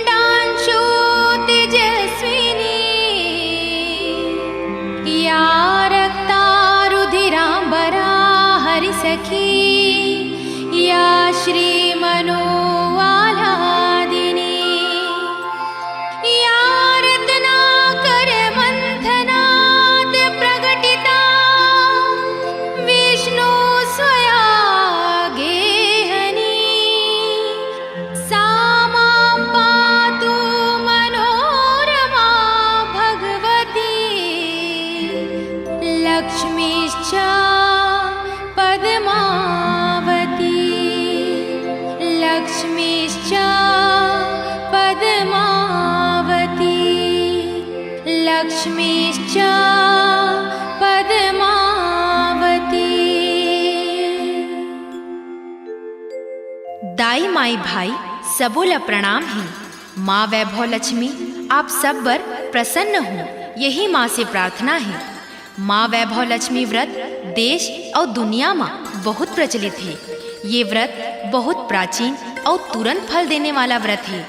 खण्डांशु तेजस्विनी या रक्तारुधिराम्बरा हरिसखी या श्रीमनोआह्लादिनी या रत्नाकर मंथनात् प्रकटिता विष्णु स्वया गेहनी सा मां पातु मनोरमा भगवती लक्ष्मीश्च पद्मावती लक्ष्मीश्च पद्मावती लक्ष्मीश्च पद्मावती। दाई माई भाई सबोला प्रणाम है। माँ वैभव लक्ष्मी आप सब पर प्रसन्न हो, यही माँ से प्रार्थना है। माँ वैभव लक्ष्मी व्रत देश और दुनिया में बहुत प्रचलित है। ये व्रत बहुत प्राचीन और तुरंत फल देने वाला व्रत है।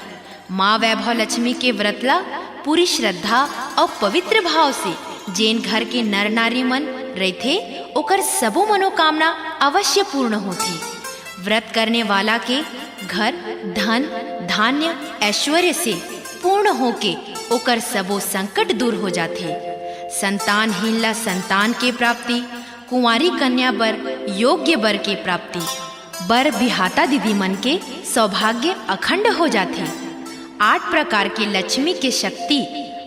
माँ वैभव लक्ष्मी के व्रत ला पूरी श्रद्धा और पवित्र भाव से जैन घर के नर नारी मन रहते ओकर सबो मनोकामना अवश्य पूर्ण होती। व्रत करने वाला के घर धन धान्य ऐश्वर्य से पूर्ण होके ओकर सबो संकट दूर हो जाते। संतानहीन ला संतान के प्राप्ति, कुंवारी कन्या बर योग्य बर के प्राप्ति, बर बिहाता दीदी मन के सौभाग्य अखंड हो जाते। 8 प्रकार के लक्ष्मी के शक्ति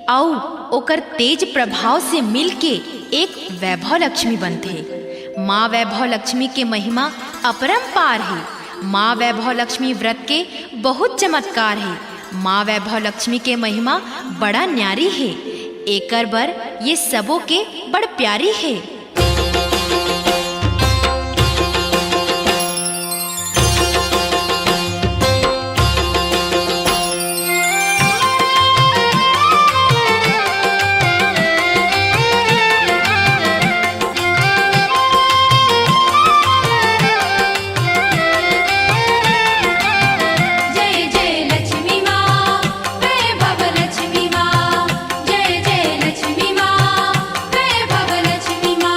और ओकर तेज प्रभाव से मिलके एक वैभव लक्ष्मी बनते। माँ वैभव लक्ष्मी के महिमा अपरंपार है। माँ वैभव लक्ष्मी व्रत के बहुत चमत्कार है। माँ वैभव लक्ष्मी के महिमा बड़ा न्यारी है। एकर बर ये सबों के बड़ प्यारी है। जय जय लक्ष्मी माँ वैभव लक्ष्मी माँ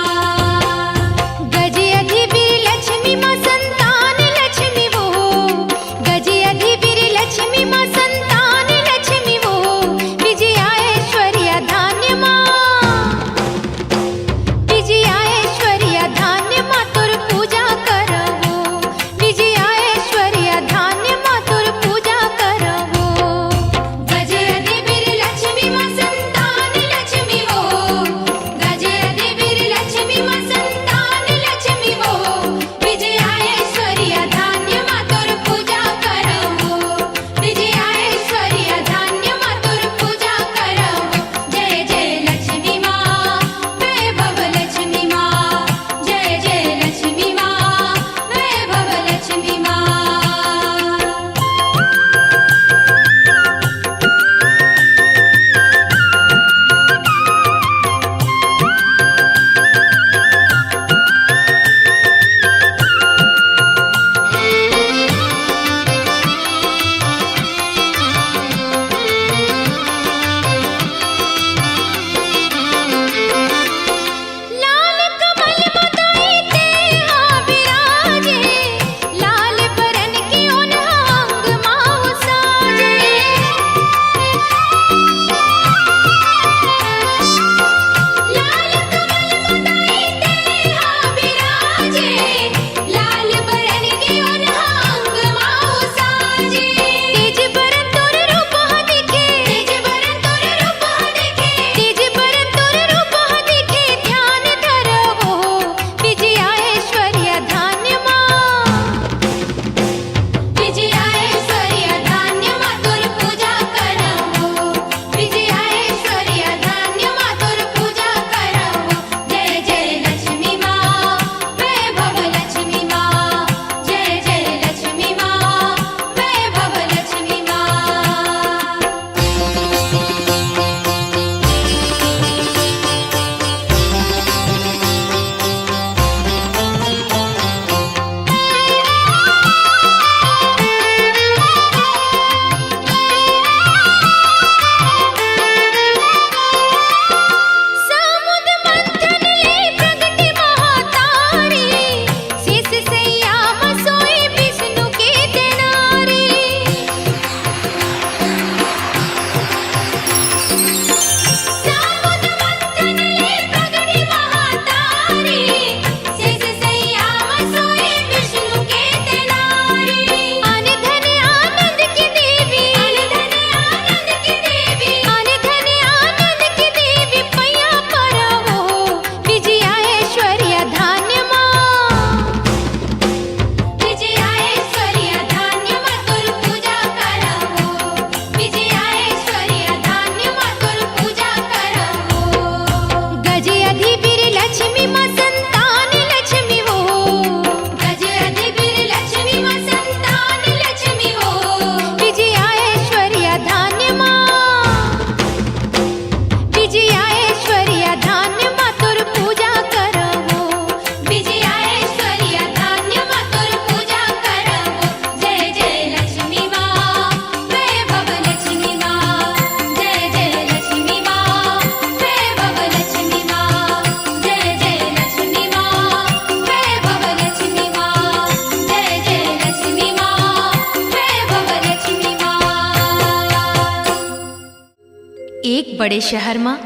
एक बड़े शहर में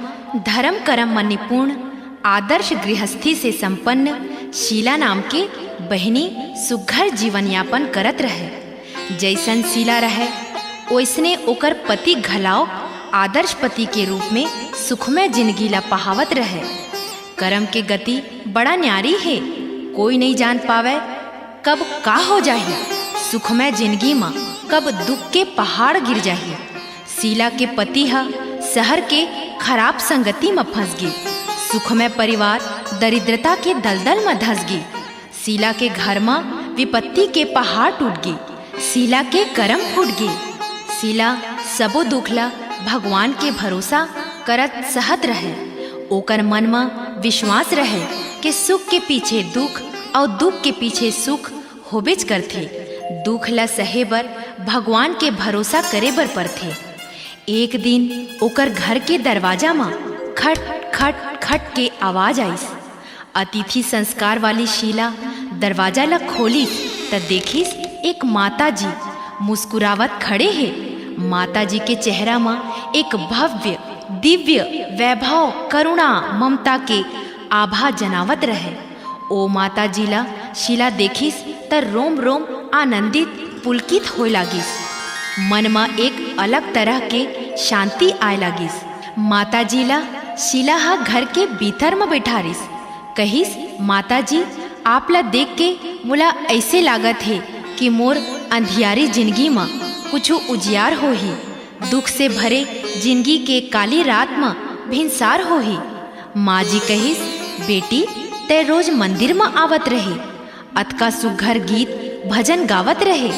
धर्म कर्म में निपुण आदर्श गृहस्थी से संपन्न शीला नाम के बहनी सुघर जीवन यापन करत रहे। जैसन शीला रहे ओइसने ओकर पति घलाव आदर्श पति के रूप में सुखमय जिंदगी ला पहावत रहे। कर्म के गति बड़ा न्यारी है, कोई नहीं जान पावे कब का हो जाही। सुखमय जिंदगी में कब दुख के पहाड़ गिर जाही। शीला के पति हा शहर के खराब संगति में फंस गई। सुखमय परिवार दरिद्रता के दलदल में धंस गई। शीला के घर में विपत्ति के पहाड़ टूट गई। शीला के कर्म फूट गई। शीला सबो दुखला भगवान के भरोसा करत सहत रहे। ओकर मन में विश्वास रहे कि सुख के पीछे दुख और दुख के पीछे सुख होबेच करथे। दुख ला सहे बर भगवान के भरोसा करे बर परथे। एक दिन ओकर घर के दरवाजा में खट खट खट के आवाज आईस। अतिथि संस्कार वाली शीला दरवाजा ला खोली त देखिस एक माता जी मुस्कुरावत खड़े है। माता जी के चेहरा में एक भव्य दिव्य वैभव करुणा ममता के आभा जनावत रहे। ओ माता जी ला शीला देखिस त रोम रोम आनंदित पुलकित होय लागिस। मन में एक अलग तरह के शांति आए लागिस। माता जी ला शीला हा घर के भीतर में बैठारिस। कहिस माता जी आप ला देख के मोला ऐसे लागत है कि मोर अंधियारी जिंदगी में कुछ उजियार हो ही। दुख से भरे जिंदगी के काली रात में भिनसार हो ही। माँ जी कहिस बेटी ते रोज मंदिर में आवत रहे, अतका सुघर गीत भजन गावत रहे।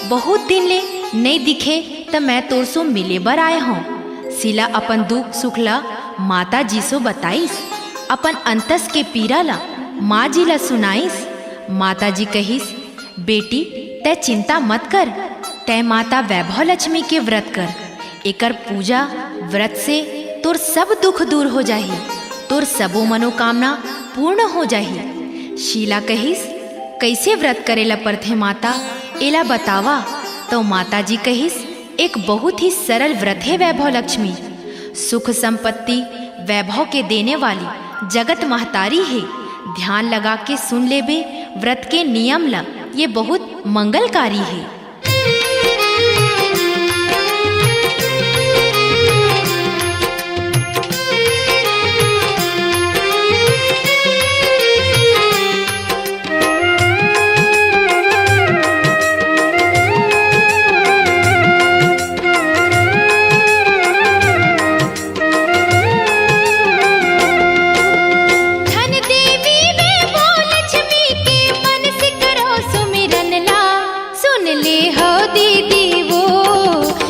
बहुत दिन ले नहीं दिखे त मैं तोर सो मिले बर आए हूँ। शीला अपन दुख सुखला माता जी सो बताइस। अपन अंतस के पीरा ला माँ जी ला सुनाइस। माता जी कहिस बेटी तै चिंता मत कर, तै माता वैभव लक्ष्मी के व्रत कर। एकर पूजा व्रत से तोर सब दुख दूर हो जाही, तोर सबो मनोकामना पूर्ण हो जाही। शीला कहिस कैसे व्रत करेला परथे माता, एला बतावा। तो माता जी कहिस एक बहुत ही सरल व्रत है वैभव लक्ष्मी। सुख संपत्ति वैभव के देने वाली जगत महतारी है। ध्यान लगा के सुन लेबे व्रत के नियम ला, ये बहुत मंगलकारी है।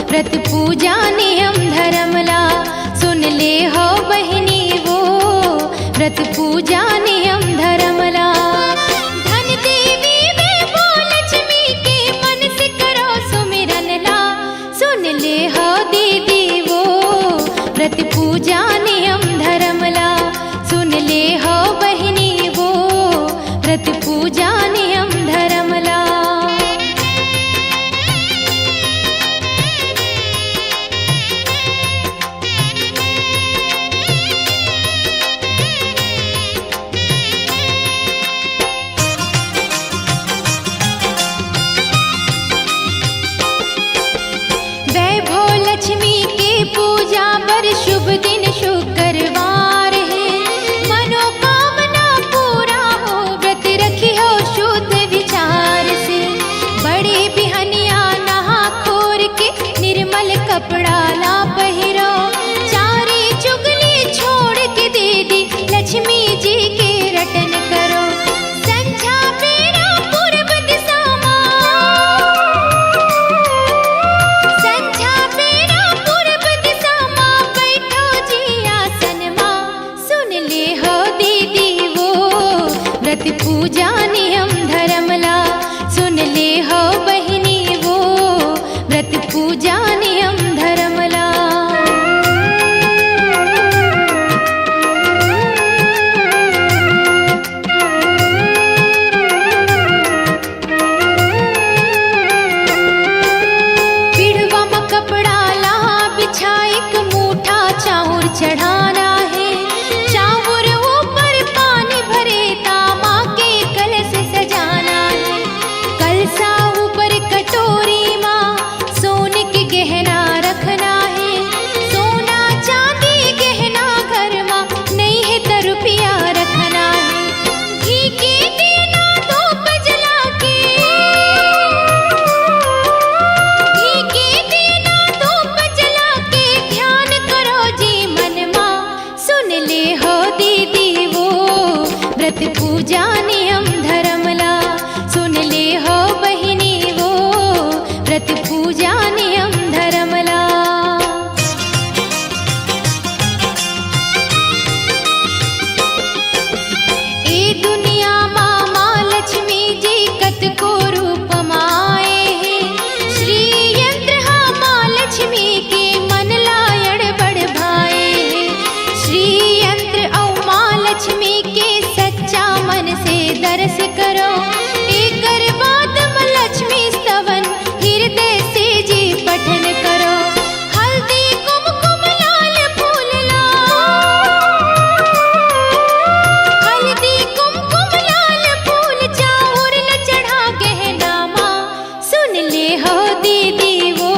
व्रत पूजा नियम धर्म ला सुन ले हो बहिनी वो। व्रत पूजा नियम धर्म ला धन देवी वैभव लक्ष्मी के मन से करो सुमिरन ला सुन ले हो दीदी वो। व्रत पूजा नियम धर्म ला सुन ले हो बहिनी वो। व्रत पूजा नियम धर्म ला। शुभ दिन शुक्र चढ़ाना है। चाउर ऊपर पानी भरे तामा के कलश सजाना है। कलसा ऊपर कटोरी माँ सोने के गहना रखना है। सोना चांदी गहना घर माँ नहीं है तो रुपया रखना है। घी के दिया धूप जला के, घी के दिया धूप जला के ध्यान करो जी मन माँ। सुन ले हो दीदी वो व्रत पूजा नियम धर्मला। सुन ले हो बहिनी वो व्रत पूजा नियम धर्मला। ए दुनिया माँ लक्ष्मी जी कत को रूप माए हैं। श्री यंत्र माँ लक्ष्मी के मन लायड़ बड़ भाए हैं। श्री यंत्र औ माँ लक्ष्मी के सच्चा मन से दर्श करो। एकर बाद माँ लक्ष्मी स्तवन हृदय से जी पठन करो। हल्दी कुमकुम लाल फूल ला, हल्दी कुमकुम लाल फूल चाउर न चढ़ा गहना माँ। सुन ले हो दीदी वो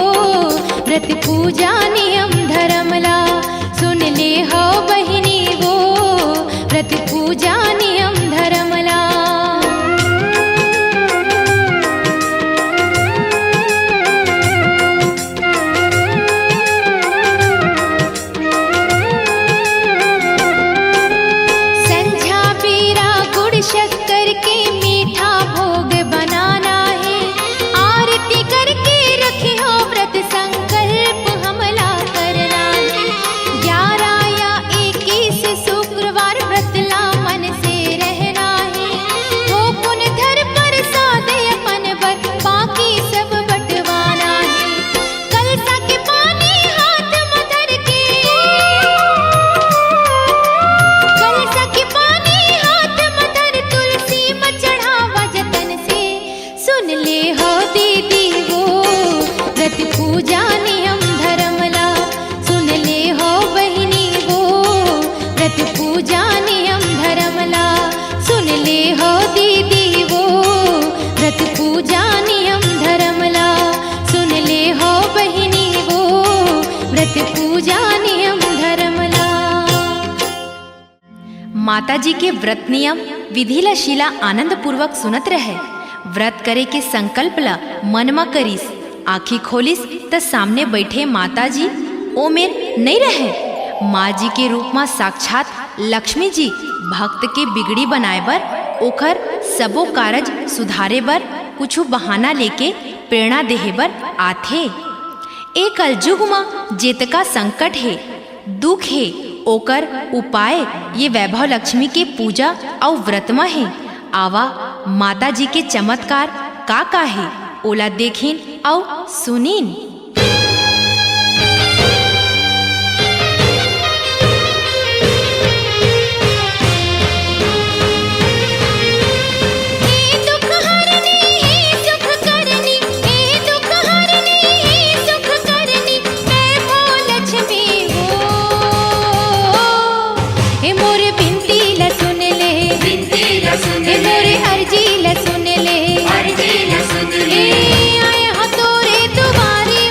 व्रत पूजा नियम धर्मला। सुन ले हो बहिनी वो व्रत पूजा नियम धर्मला। संझा बेरा गुड़ शक्कर के मीठा भोग बनाना है। आरती करके रखी हो व्रत संकल्प हमला करना है। 11 या 21 शुक्रवार व्रतला मन से रहना है। हो पुन धर प्रसाद अपन बर बाकी सब बंटवाना है। कलसा के पानी हाथ में धर के, कलसा के पानी हाथ में धर तुलसी में चढ़ावा जतन से। सुन ले हो दीदी वो व्रत पूजा नियम धर्मला। सुन ले हो बहिनी वो व्रत पूजा नियम धर्मला। सुन ले हो दीदी वो व्रत पूजा नियम धर्मला। सुन ले हो बहिनी वो व्रत पूजा नियम धर्मला। माता जी के व्रत नियम विधि ला शीला आनंद पूर्वक सुनत रहे। व्रत करे के संकल्प ला मन में करीस। आँखी खोलिस त सामने बैठे माता जी ओमेर नहीं रहे। माँ जी के रूप में साक्षात लक्ष्मी जी भक्त के बिगड़ी बनाए बर, ओखर सबो कारज सुधारे बर कुछ बहाना लेके प्रेरणा देहे बर आथे। ए कलयुग में जेतका संकट है दुख है ओकर उपाय ये वैभव लक्ष्मी के पूजा और व्रत में है। आवा माता जी के चमत्कार का है ओला देखिन और सुनीन। मोरे अर्जी ल सुन ले, ए आए हो तोरे दुआरी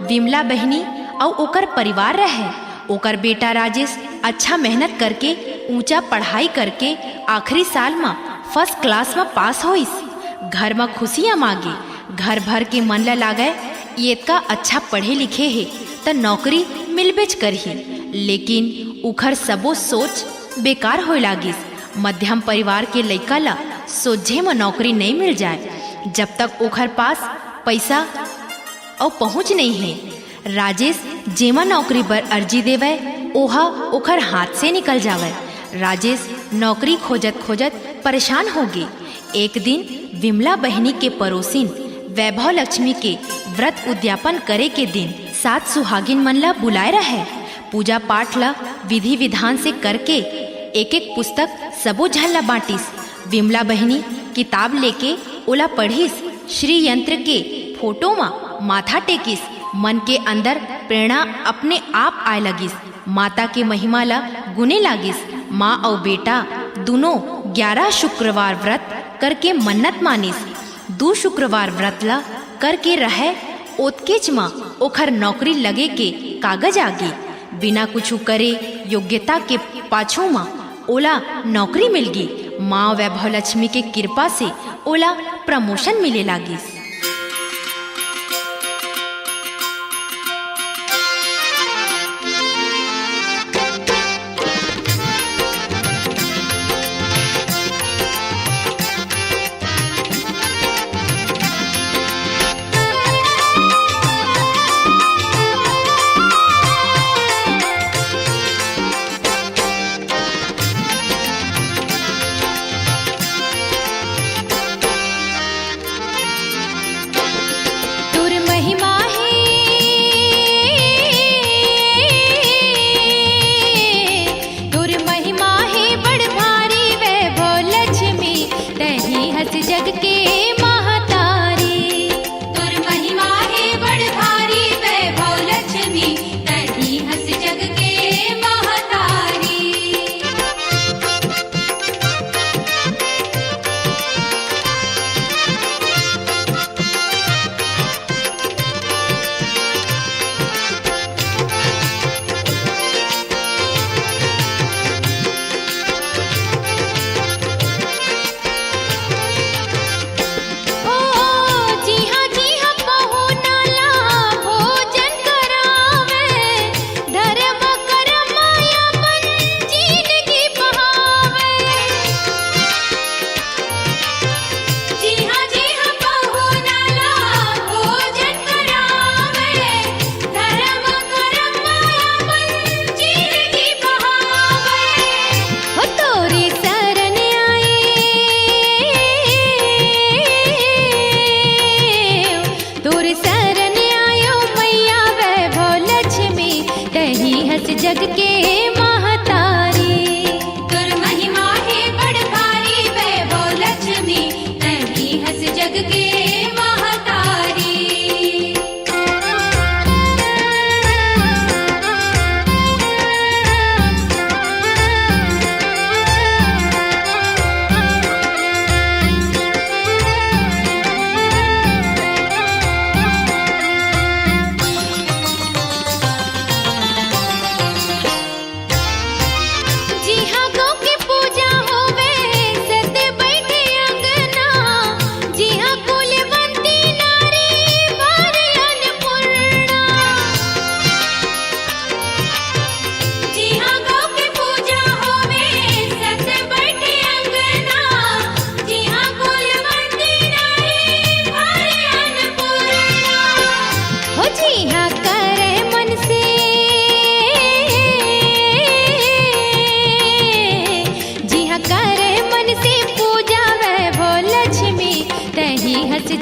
विमला बहनी और ओकर परिवार रहे। ओकर बेटा राजेश अच्छा मेहनत करके ऊंचा पढ़ाई करके आखिरी साल में फर्स्ट क्लास में पास होइस। घर में खुशियाँ मांगे, घर भर के मन ला लागे ये का अच्छा पढ़े लिखे है तो नौकरी मिलबेच करही, लेकिन उखर सबो सोच बेकार होए लागिस। मध्यम परिवार के लइका ला सोझे में नौकरी नहीं मिल जाए जब तक ओखर पास पैसा और पहुँच नहीं है। राजेश जेमा नौकरी पर अर्जी देवे ओहा ओखर हाथ से निकल जावे। राजेश नौकरी खोजत खोजत परेशान हो गए। एक दिन विमला बहनी के पड़ोसिन वैभव लक्ष्मी के व्रत उद्यापन करे के दिन 7 सुहागिन मन ला बुलाए रहे। पूजा पाठ ला विधि विधान से करके एक एक पुस्तक सबो झन ला बांटिस। विमला बहनी किताब लेके ओला पढ़िस। श्री यंत्र के फोटो में माथा टेकिस। मन के अंदर प्रेरणा अपने आप आए लगिस। माता के महिमा ला गुने लागिस। माँ और बेटा दोनों 11 शुक्रवार व्रत करके मन्नत मानिस। 2 शुक्रवार व्रत ला करके रहे ओतकेच माँ ओखर नौकरी लगे के कागज आगे। बिना कुछ करे योग्यता के पाछू माँ ओला नौकरी मिल गई। माँ वैभव लक्ष्मी के कृपा से ओला प्रमोशन मिले लागिस। जग के महतारी तुर महिमा है बड़ भारी वैभव लक्ष्मी तही हंस जग के महतारी।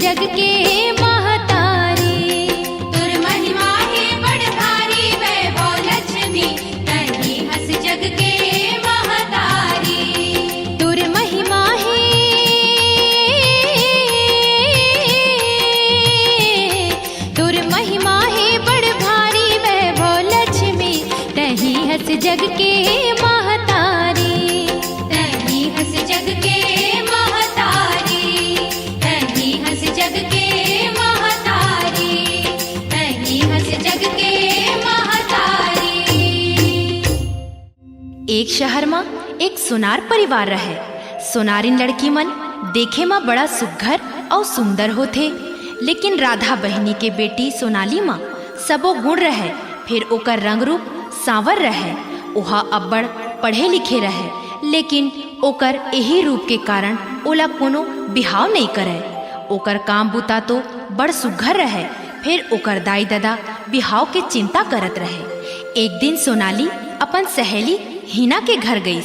जग के महतारी तुर महिमा है बड़ भारी वैभव लक्ष्मी तही हंस जग के महतारी। तुर महिमा है बड़ भारी वैभव लक्ष्मी तही हंस जग के महतारी। तही हंस जग के जग के महतारी तही हंस एक शहर में एक सोनार परिवार रहे। सोनारिन लड़की मन देखे में बड़ा सुघर और सुंदर होथे, लेकिन राधा बहिनी के बेटी सोनाली माँ सबो गुण रहे। फिर ओकर रंग रूप सांवर रहे। ओहा अब्बड़ पढ़े लिखे रहे, लेकिन ओकर यही रूप के कारण ओला कोनो बिहाव नहीं करे। ओकर काम बुता तो बड़ सुघर रहे। फिर ओकर दाई दादा बिहाव के चिंता करत रहे। एक दिन सोनाली अपन सहेली हिना के घर गई।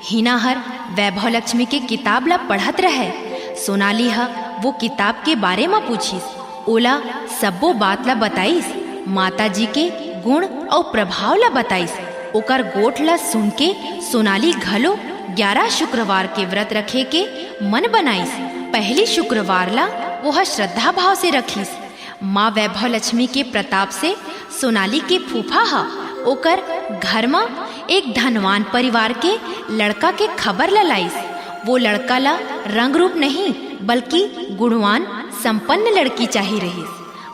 हिना हर वैभव लक्ष्मी के किताब ला पढ़त रहे। सोनाली हा वो किताब के बारे में पूछिस। ओला सबो बात ला बताइस। माता जी के गुण और प्रभाव ला बताइस। ओकर गोठ ला सुन के सोनाली घलो 11 शुक्रवार के व्रत रखे के मन बनाइस। पहली शुक्रवार ला वह श्रद्धा भाव से रखिस। माँ वैभव लक्ष्मी के प्रताप से सोनाली के फूफा हा ओकर घर में एक धनवान परिवार के लड़का के खबर लाइस। वो लड़का ला रंग रूप नहीं बल्कि गुणवान संपन्न लड़की चाहिए रही।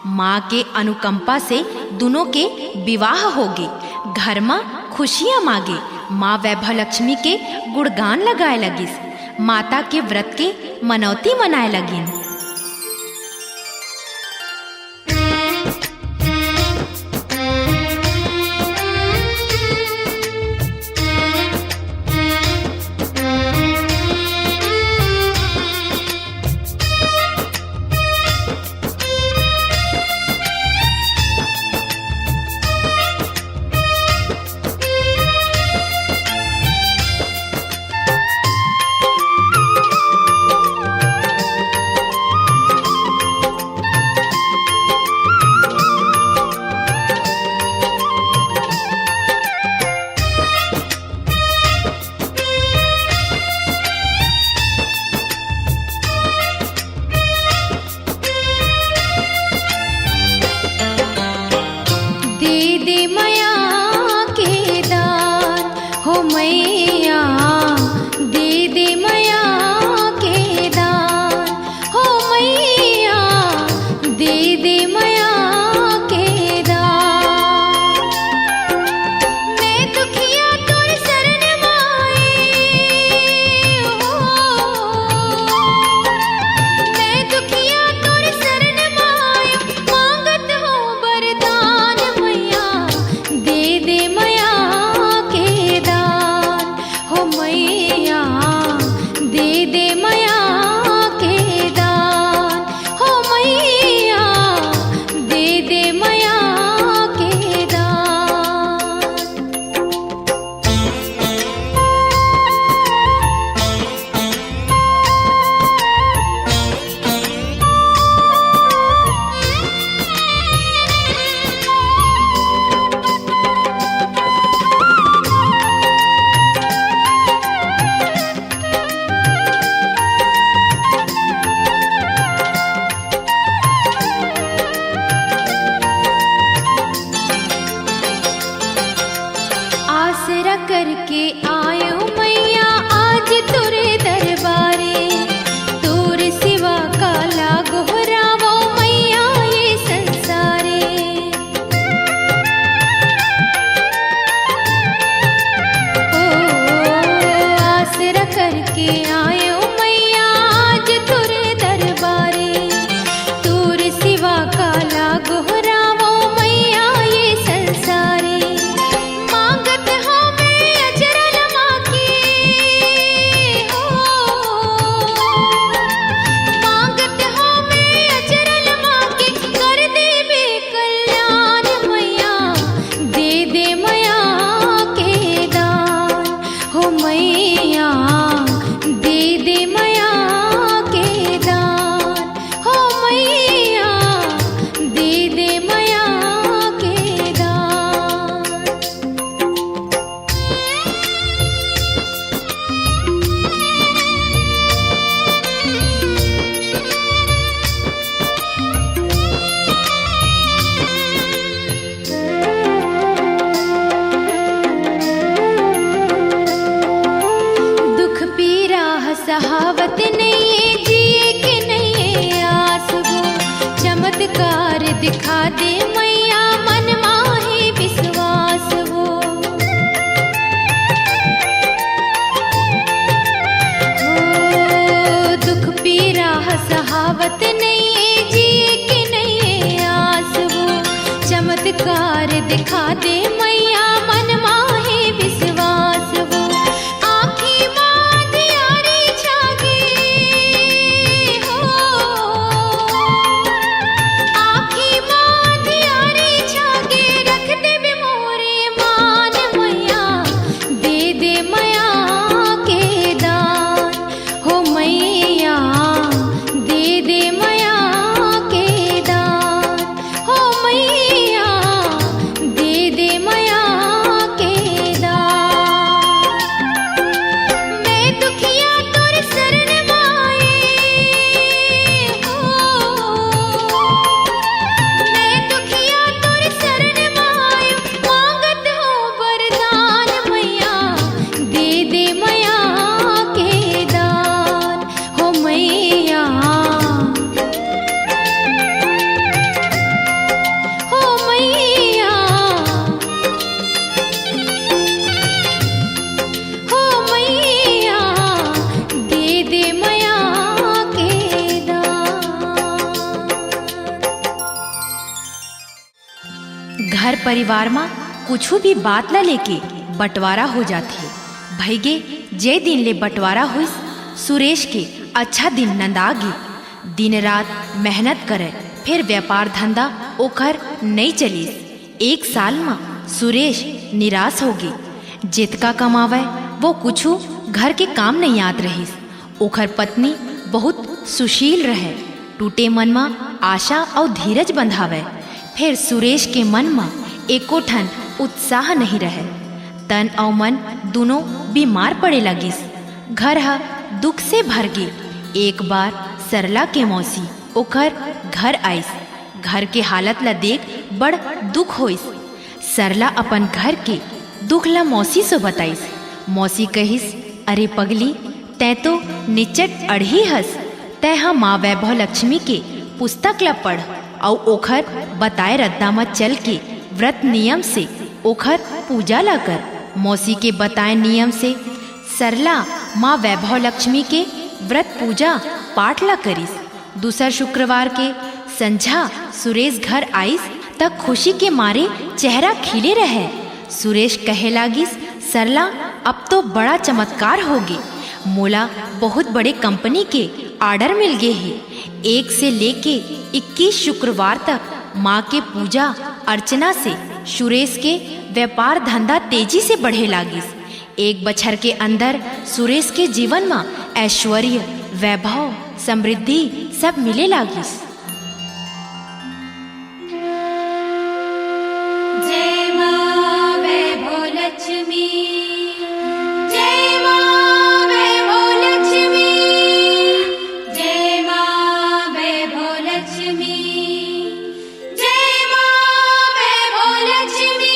माँ के अनुकंपा से दोनों के विवाह होगे। घर में खुशियाँ मांगे। माँ वैभव लक्ष्मी के गुणगान लगाए लगिस। माता के व्रत के मनौती मनाए लगिन। करके आयो मैया आज तुरे दरबारे। तोर सिवा काला गोहरावो मैया ये संसारे। ओ आसरा करके आयो मैया आज तुरे दरबारे। तोर सिवा काला गोहरावो मैया ये संसारे। मांगत हमें अजरन परिवार में कुछ भी बात ला लेके बंटवारा हो जाथे। भैगे जे दिन ले बंटवारा हुई सुरेश के अच्छा दिन नंदागी। दिन रात मेहनत करे फिर व्यापार धंधा ओखर नहीं चलिस। एक साल में सुरेश निराश हो गई। जितका कमावे वो कुछ घर के काम नहीं आत रहीस। ओखर पत्नी बहुत सुशील रहे। टूटे मन में आशा और धीरज बंधावे। फिर सुरेश के मन में एको ठन उत्साह नहीं रहे। तन और मन दोनों बीमार पड़े लगिस। घर हा दुख से भर गई। एक बार सरला के मौसी ओकर घर आइस। घर के हालत ला देख बड़ दुख होइस। सरला अपन घर के दुख ला मौसी से बताइस। मौसी कहिस, अरे पगली, तै तो निचट अड़ही हस। तै हा माँ वैभव लक्ष्मी के पुस्तक ला पढ़ और ओखर बताए रद्दा मत चल के व्रत नियम से ओखर पूजा ला कर। मौसी के बताए नियम से सरला माँ वैभव लक्ष्मी के व्रत पूजा पाठ ला करिस। दूसर शुक्रवार के संझा सुरेश घर आइस तक खुशी के मारे चेहरा खिले रहे। सुरेश कहे लागिस, सरला अब तो बड़ा चमत्कार होगी। मोला बहुत बड़े कंपनी के ऑर्डर मिल गए हैं। 1 से लेके 21 शुक्रवार तक माँ के पूजा अर्चना से सुरेश के व्यापार धंधा तेजी से बढ़े लागिस। 1 बछर के अंदर सुरेश के जीवन में ऐश्वर्य, वैभव, समृद्धि सब मिले लागिस। जय माँ वैभव लक्ष्मी, जय माँ वैभव लक्ष्मी, जय माँ वैभव लक्ष्मी, जय माँ वैभव लक्ष्मी।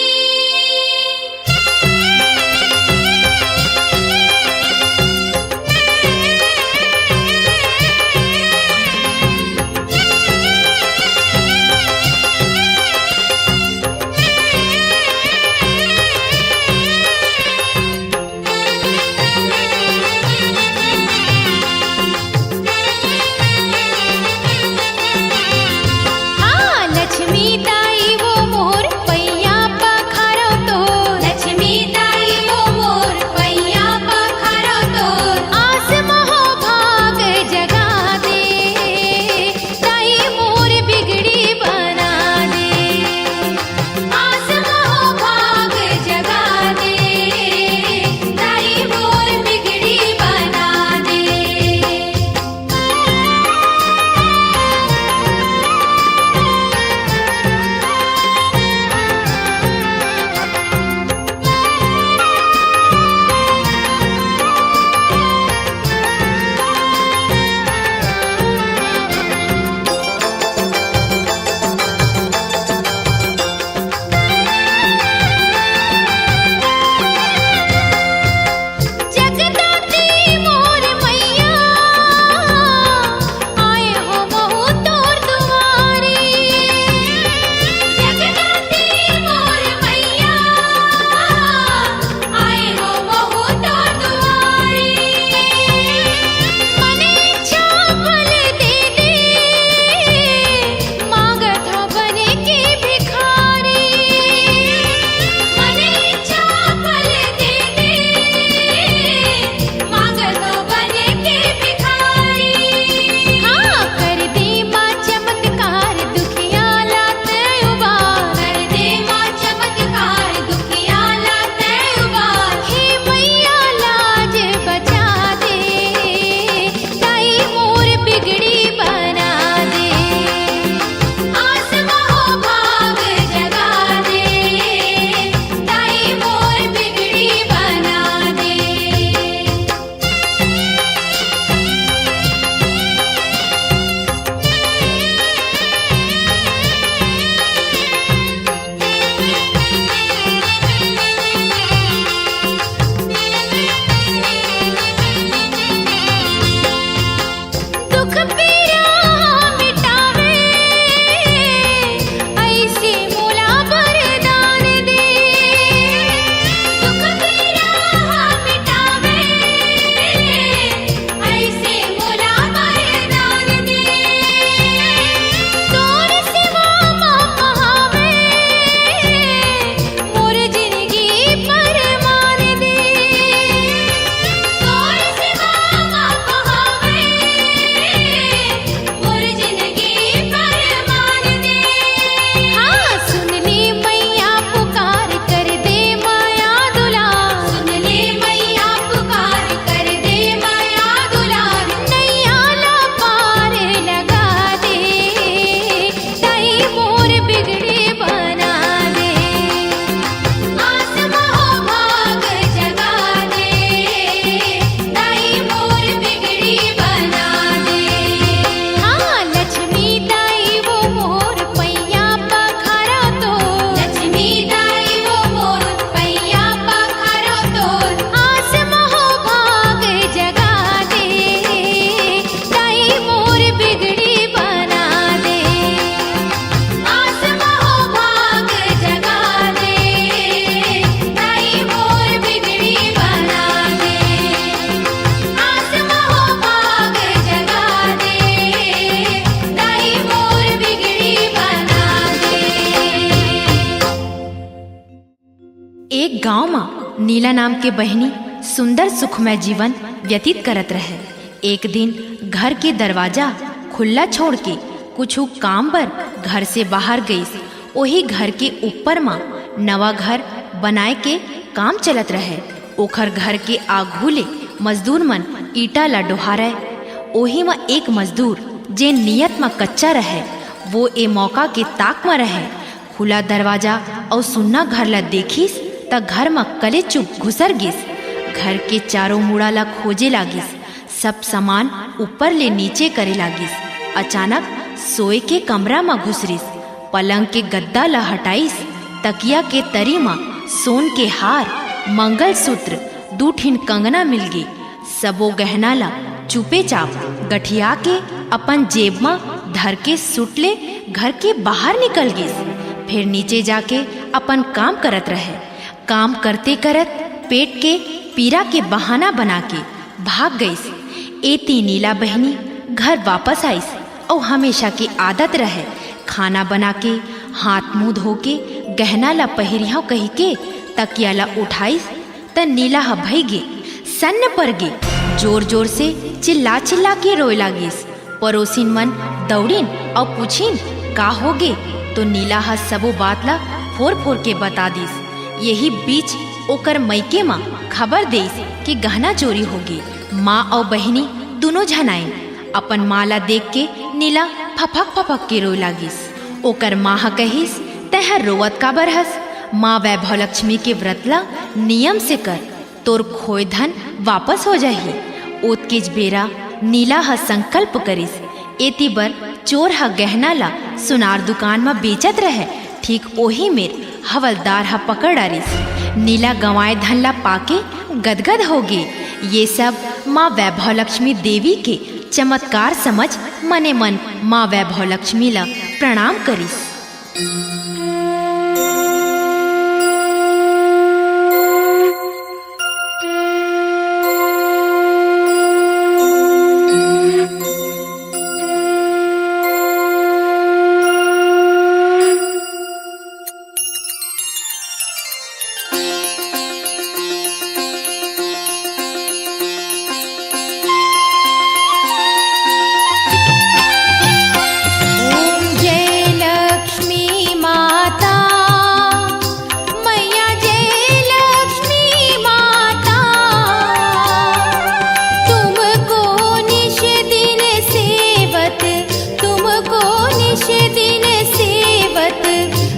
एक गांव में नीला नाम के बहनी सुंदर सुखमय जीवन व्यतीत करत रहे। एक दिन घर के दरवाजा खुला छोड़ के कुछ काम बर घर से बाहर गई। वही घर के ऊपर माँ नवा घर बनाए के काम चलत रहे। ओखर घर के आघू ले मजदूर मन ईटा ला डोहारे। ओही में एक मजदूर जे नियत में कच्चा रहे वो ए मौका के ताक में रहे। खुला दरवाजा और सुन्ना घर ला देखिस त घर में कले चुप घुसर गिस। घर के चारों मुड़ा ला खोजे लागिस। सब सामान ऊपर ले नीचे करे लागिस। अचानक सोए के कमरा में घुसरिस। पलंग के गद्दा ला हटाइस। तकिया के तरी में सोन के हार, मंगलसूत्र, 2 ठिन कंगना मिल गई। सबो गहना ला चुपे चाप गठिया के अपन जेब में धर के सुट ले घर के बाहर निकल गई। फिर नीचे जाके अपन काम करत रहे। काम करते करत पेट के पीड़ा के बहाना बना के भाग गई। एती नीला बहनी घर वापस आईस और हमेशा की आदत रहे खाना बना के हाथ मुंह धो के गहना ला पहिरिया कही के तकिया ला उठाईस त नीला ह भई गे, सन्न पर गे। जोर जोर से चिल्ला चिल्ला के रोए लागिस। पड़ोसिन मन दौड़ीन और पूछिन का होगे तो नीला ह सबो बात ला फोर फोर के बता दिस। यही बीच ओकर मैके माँ खबर देस कि गहना चोरी होगी। माँ और बहिनी दोनों झनाइन। अपन माँ ला देख के नीला फपक फपक के रोए लागिस। ओकर माँ ह कहिस तह रोवत का बरहस। माँ वैभव लक्ष्मी के व्रत ला नियम से कर, तोर खोए धन वापस हो जाही। ओत के बेरा नीला ह संकल्प करिस। एती बर चोर ह गहना ला सुनार दुकान में बेचत रहे। ठीक ओही मेर हवलदार ह पकड़ डारिस। नीला गंवाए धन ला पाके गदगद हो गे। ये सब माँ वैभव लक्ष्मी देवी के चमत्कार समझ मने मन माँ वैभव लक्ष्मी ला प्रणाम करिस।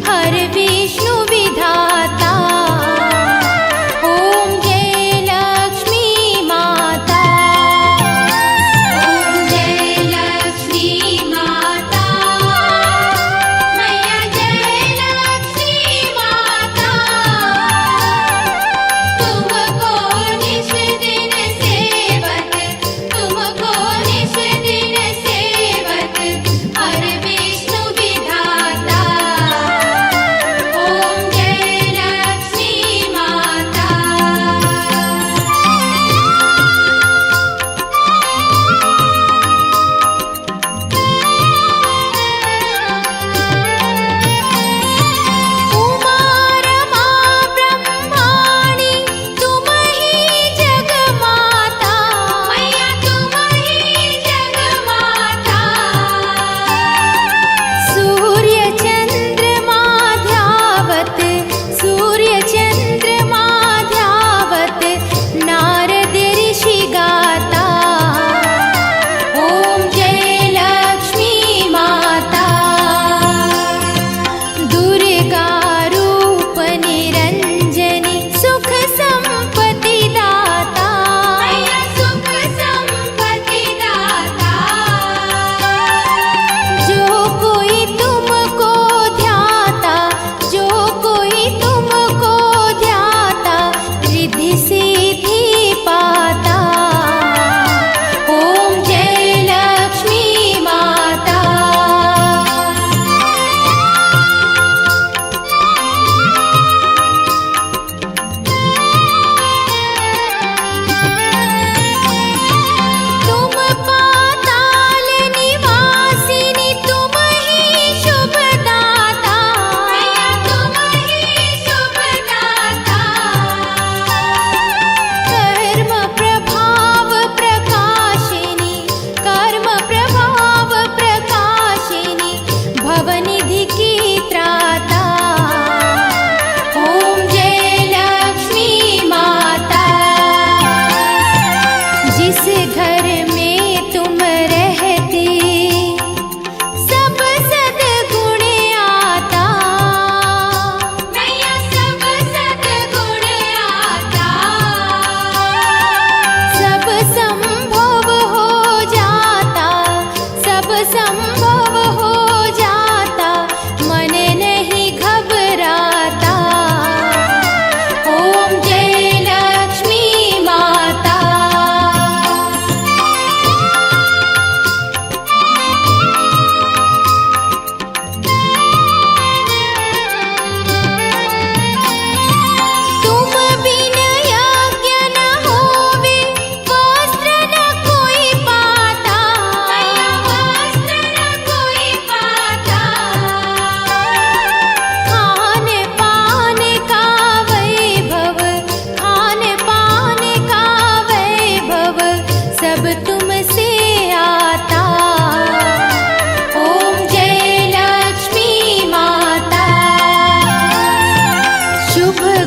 हर विष्णु विधाता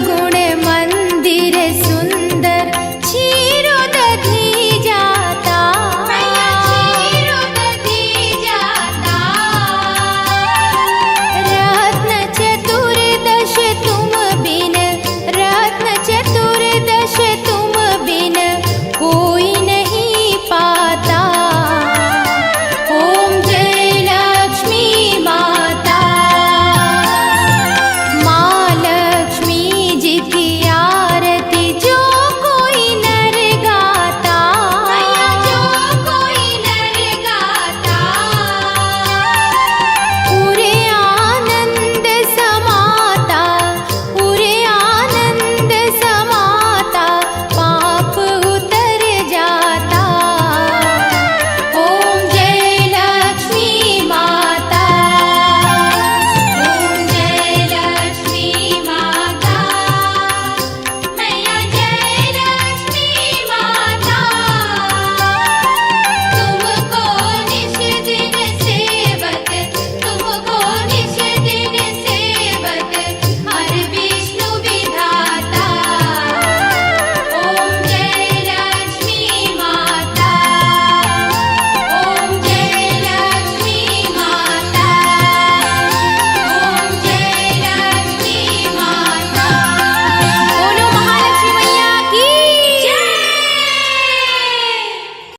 गुण